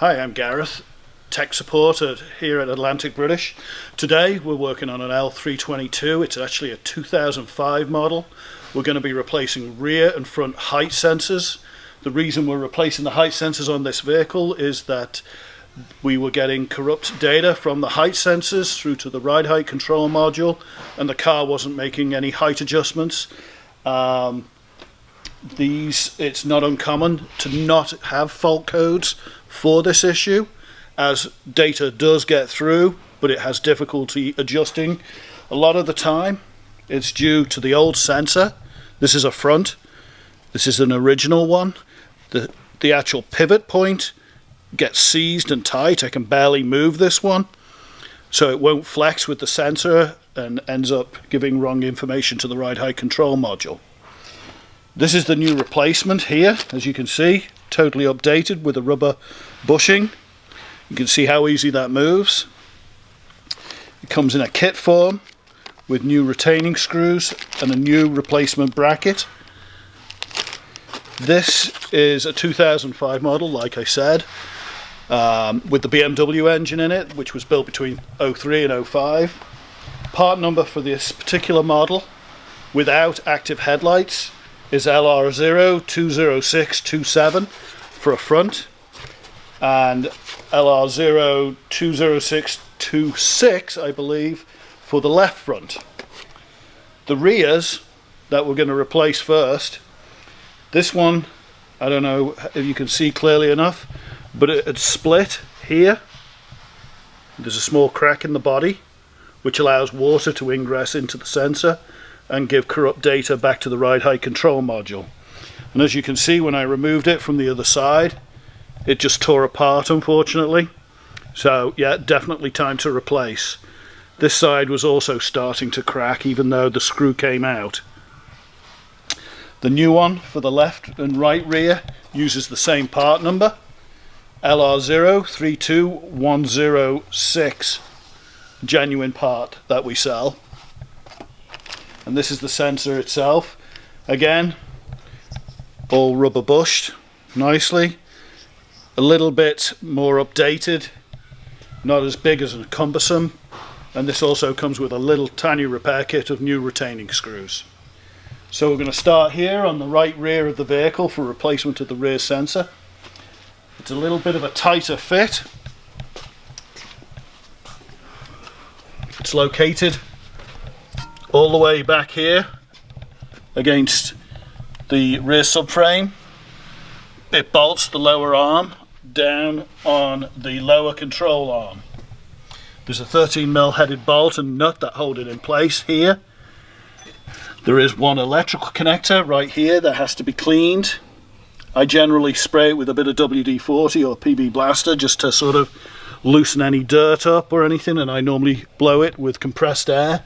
Hi, I'm Gareth, tech support here at Atlantic British. Today we're working on an L322. It's actually a 2005 model. We're going to be replacing rear and front height sensors. The reason we're replacing the height sensors on this vehicle is that we were getting corrupt data from the height sensors through to the ride height control module, and the car wasn't making any height adjustments. It's not uncommon to not have fault codes for this issue, as data does get through, but it has difficulty adjusting. A lot of the time it's due to the old sensor. This is a front, this is an original one. The actual pivot point gets seized and tight. I can barely move this one, so it won't flex with the sensor and ends up giving wrong information to the ride height control module. This is the new replacement here, as you can see, totally updated with a rubber bushing. You can see how easy that moves. It comes in a kit form with new retaining screws and a new replacement bracket. This is a 2005 model, like I said, with the BMW engine in it, which was built between 03 and 05. Part number for this particular model without active headlights is LR020627 for a front, and LR020626, I believe, for the left front. The rears that we're going to replace first, this one, I don't know if you can see clearly enough, but it's split here. There's a small crack in the body which allows water to ingress into the sensor and give corrupt data back to the ride height control module. And as you can see, when I removed it from the other side, it just tore apart, unfortunately. So yeah, definitely time to replace. This side was also starting to crack even though the screw came out. The new one for the left and right rear uses the same part number, LR032106, genuine part that we sell. And this is the sensor itself. Again, all rubber bushed nicely. A little bit more updated, not as big as cumbersome. And this also comes with a little tiny repair kit of new retaining screws. So we're going to start here on the right rear of the vehicle for replacement of the rear sensor. It's a little bit of a tighter fit. It's located all the way back here against the rear subframe. It bolts the lower arm down on the lower control arm. There's a 13mm headed bolt and nut that hold it in place here. There is one electrical connector right here that has to be cleaned. I generally spray it with a bit of WD-40 or PB Blaster just to sort of loosen any dirt up or anything, and I normally blow it with compressed air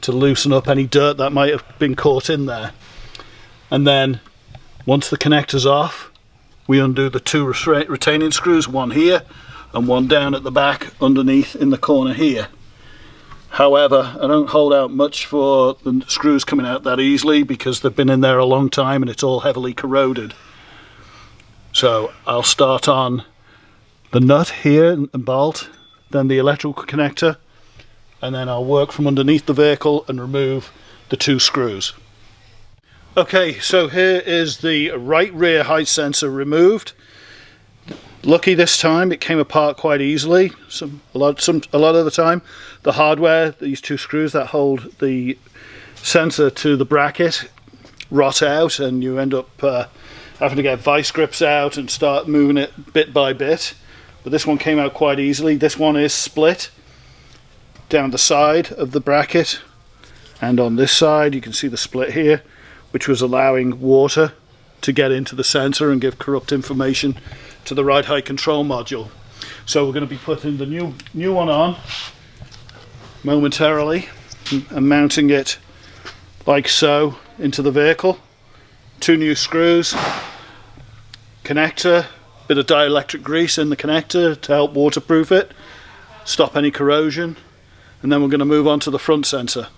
to loosen up any dirt that might have been caught in there. And then once the connector's off, we undo the two retaining screws, one here and one down at the back underneath in the corner here. However, I don't hold out much for the screws coming out that easily because they've been in there a long time and it's all heavily corroded. So I'll start on the nut here and bolt, then the electrical connector, and then I'll work from underneath the vehicle and remove the two screws. Okay, so here is the right rear height sensor removed. Lucky this time, it came apart quite easily. A lot of the time, the hardware, these two screws that hold the sensor to the bracket, rot out, and you end up having to get vice grips out and start moving it bit by bit. But this one came out quite easily. This one is split down the side of the bracket, and on this side you can see the split here, which was allowing water to get into the sensor and give corrupt information to the ride height control module. So we're going to be putting the new one on momentarily and mounting it like so into the vehicle. Two new screws, connector, bit of dielectric grease in the connector to help waterproof it, stop any corrosion, and then we're going to move on to the front sensor.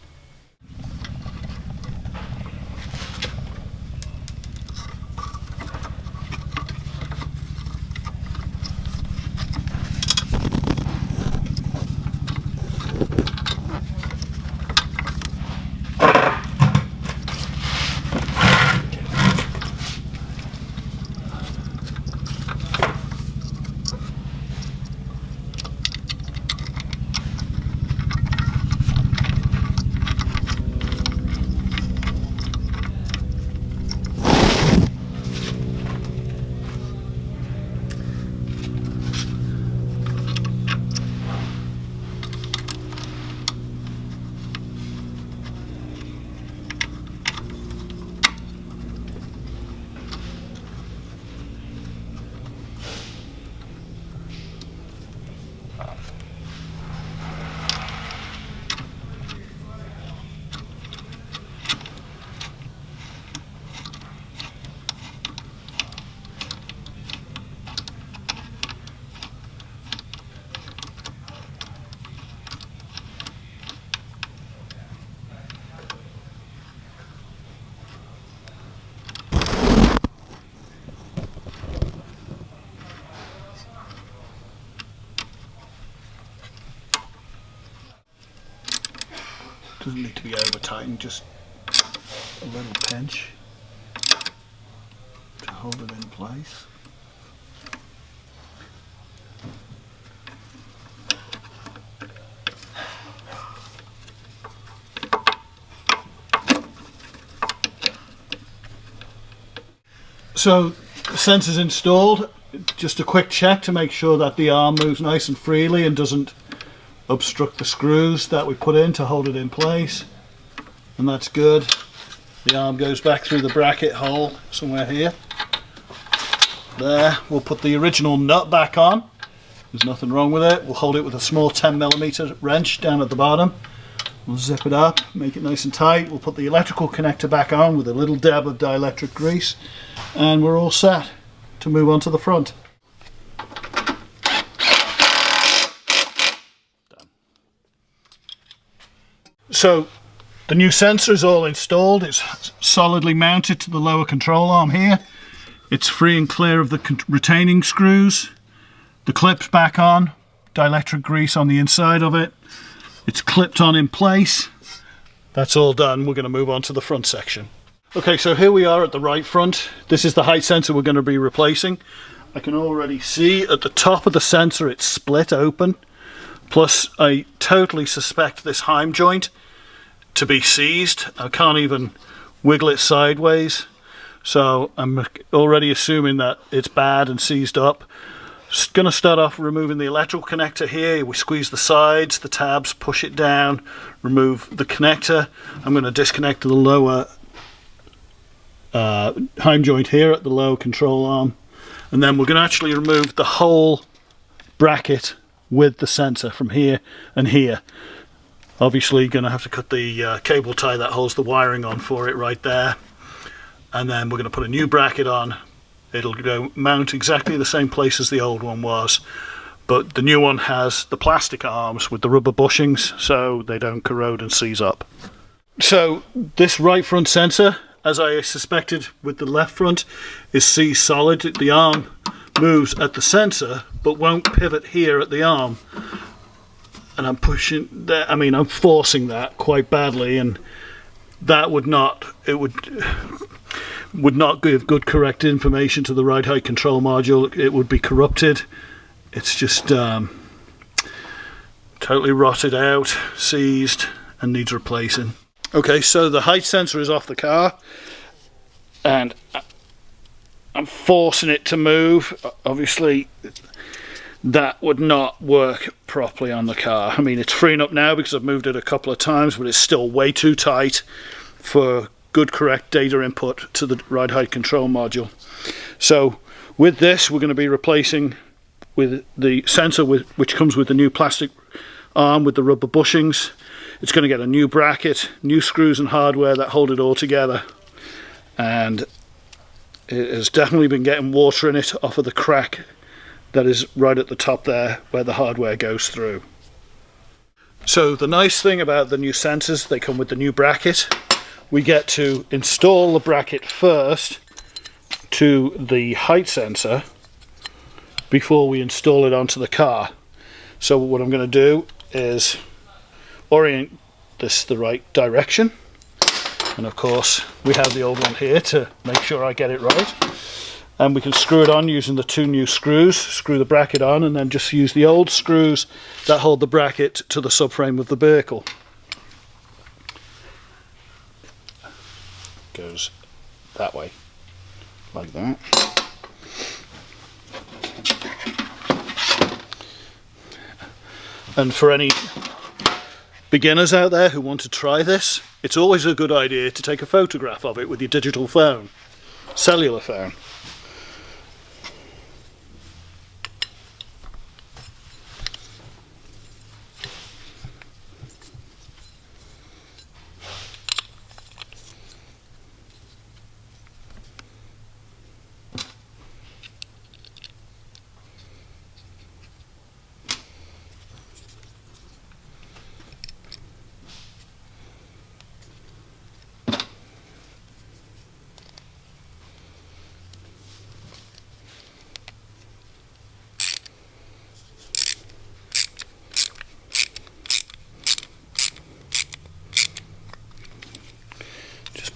Doesn't need to be over tightened, just a little pinch to hold it in place. So the sensor's installed. Just a quick check to make sure that the arm moves nice and freely and doesn't obstruct the screws that we put in to hold it in place, and that's good. The arm goes back through the bracket hole somewhere here. There, we'll put the original nut back on. There's nothing wrong with it. We'll hold it with a small 10mm wrench down at the bottom. We'll zip it up, make it nice and tight. We'll put the electrical connector back on with a little dab of dielectric grease, and we're all set to move on to the front. So the new sensor is all installed. It's solidly mounted to the lower control arm here. It's free and clear of the retaining screws. The clip's back on, dielectric grease on the inside of it. It's clipped on in place. That's all done. We're going to move on to the front section. Okay, so here we are at the right front. This is the height sensor we're going to be replacing. I can already see at the top of the sensor it's split open. Plus I totally suspect this heim joint to be seized. I can't even wiggle it sideways. So I'm already assuming that it's bad and seized up. Just going to start off removing the electrical connector here. We squeeze the sides, the tabs, push it down, remove the connector. I'm going to disconnect the lower heim joint here at the lower control arm, and then we're going to actually remove the whole bracket with the sensor from here and here. Obviously going to have to cut the cable tie that holds the wiring on for it right there, and then we're going to put a new bracket on. It'll go mount exactly the same place as the old one was, but the new one has the plastic arms with the rubber bushings so they don't corrode and seize up. So this right front sensor, as I suspected with the left front, is seized solid. The arm moves at the sensor but won't pivot here at the arm, and I'm pushing that. I mean, I'm forcing that quite badly, and that would not give good correct information to the ride height control module. It would be corrupted. It's just totally rotted out, seized, and needs replacing. Okay, so the height sensor is off the car, and I'm forcing it to move. Obviously, that would not work properly on the car. I mean, it's freeing up now because I've moved it a couple of times, but it's still way too tight for good correct data input to the ride height control module. So with this, we're going to be replacing with the sensor which comes with the new plastic arm with the rubber bushings. It's going to get a new bracket, new screws and hardware that hold it all together, and it has definitely been getting water in it off of the crack that is right at the top there where the hardware goes through. So the nice thing about the new sensors, they come with the new bracket. We get to install the bracket first to the height sensor before we install it onto the car. So what I'm going to do is orient this the right direction, and of course we have the old one here to make sure I get it right, and we can screw it on using the two new screws. Screw the bracket on and then just use the old screws that hold the bracket to the subframe of the vehicle. Goes that way, like that. And for any beginners out there who want to try this, it's always a good idea to take a photograph of it with your digital phone, cellular phone.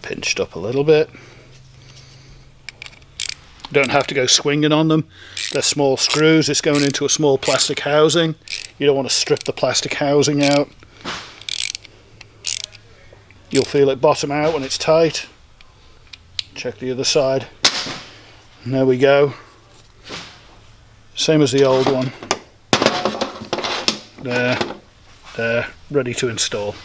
pinched up a little bit. Don't have to go swinging on them. They're small screws. It's going into a small plastic housing. You don't want to strip the plastic housing out. You'll feel it bottom out when it's tight. Check the other side. And there we go. Same as the old one. There, ready to install.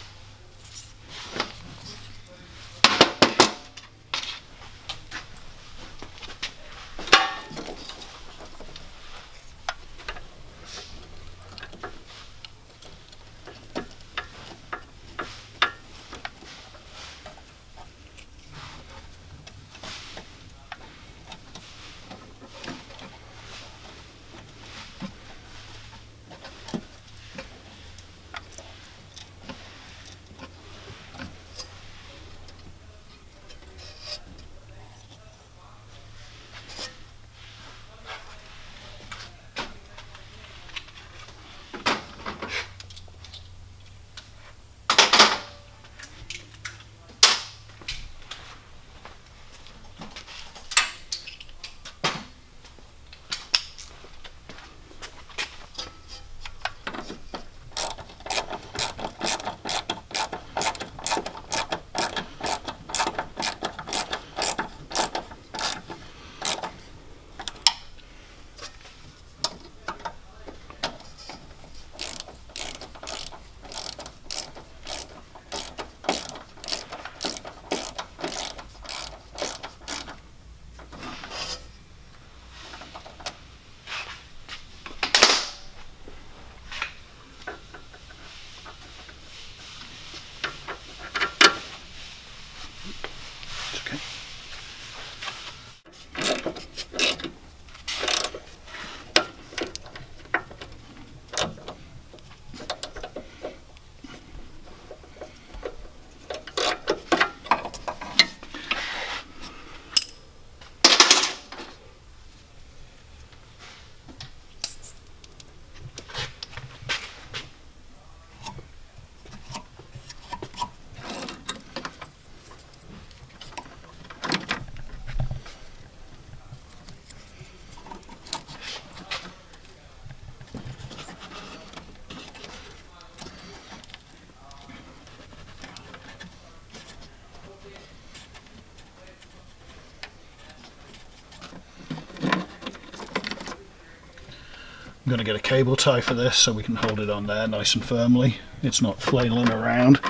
I'm going to get a cable tie for this so we can hold it on there nice and firmly. It's not flailing around.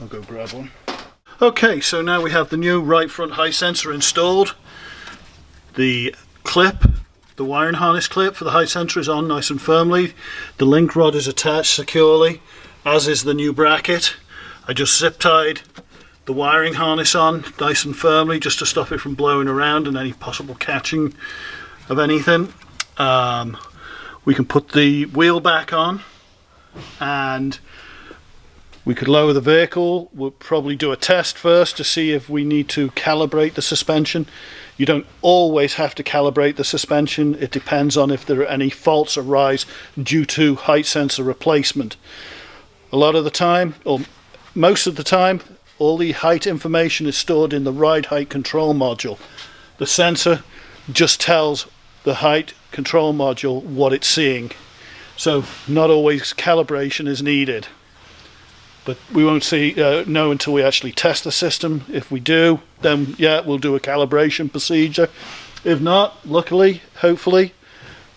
I'll go grab one. Okay, so now we have the new right front height sensor installed. The clip, the wiring harness clip for the height sensor is on nice and firmly. The link rod is attached securely, as is the new bracket. I just zip tied the wiring harness on nice and firmly just to stop it from blowing around and any possible catching of anything. We can put the wheel back on and we could lower the vehicle. We'll probably do a test first to see if we need to calibrate the suspension. You don't always have to calibrate the suspension. It depends on if there are any faults arise due to height sensor replacement. A lot of the time, or most of the time, all the height information is stored in the ride height control module. The sensor just tells the height control module what it's seeing, so not always calibration is needed, but we won't know until we actually test the system. If we do, then yeah, we'll do a calibration procedure. If not, luckily, hopefully,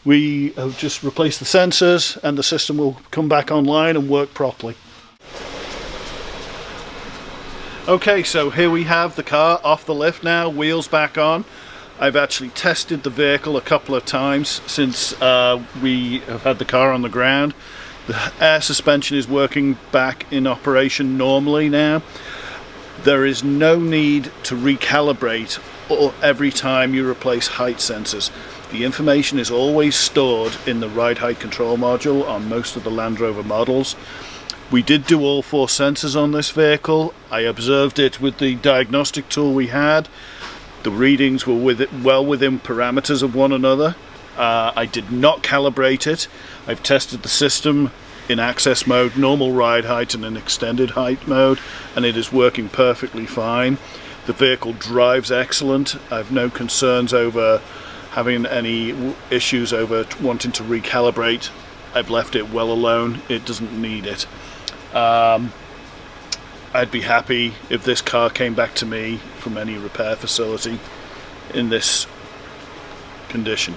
we have just replaced the sensors and the system will come back online and work properly. Okay, so here we have the car off the lift now, wheels back on. I've actually tested the vehicle a couple of times since we have had the car on the ground. The air suspension is working back in operation normally now. There is no need to recalibrate every time you replace height sensors. The information is always stored in the ride height control module on most of the Land Rover models. We did do all 4 sensors on this vehicle. I observed it with the diagnostic tool we had. The readings were well within parameters of one another. I did not calibrate it. I've tested the system in access mode, normal ride height and an extended height mode, and it is working perfectly fine. The vehicle drives excellent. I have no concerns over having any issues over wanting to recalibrate. I've left it well alone. It doesn't need it. I'd be happy if this car came back to me from any repair facility in this condition.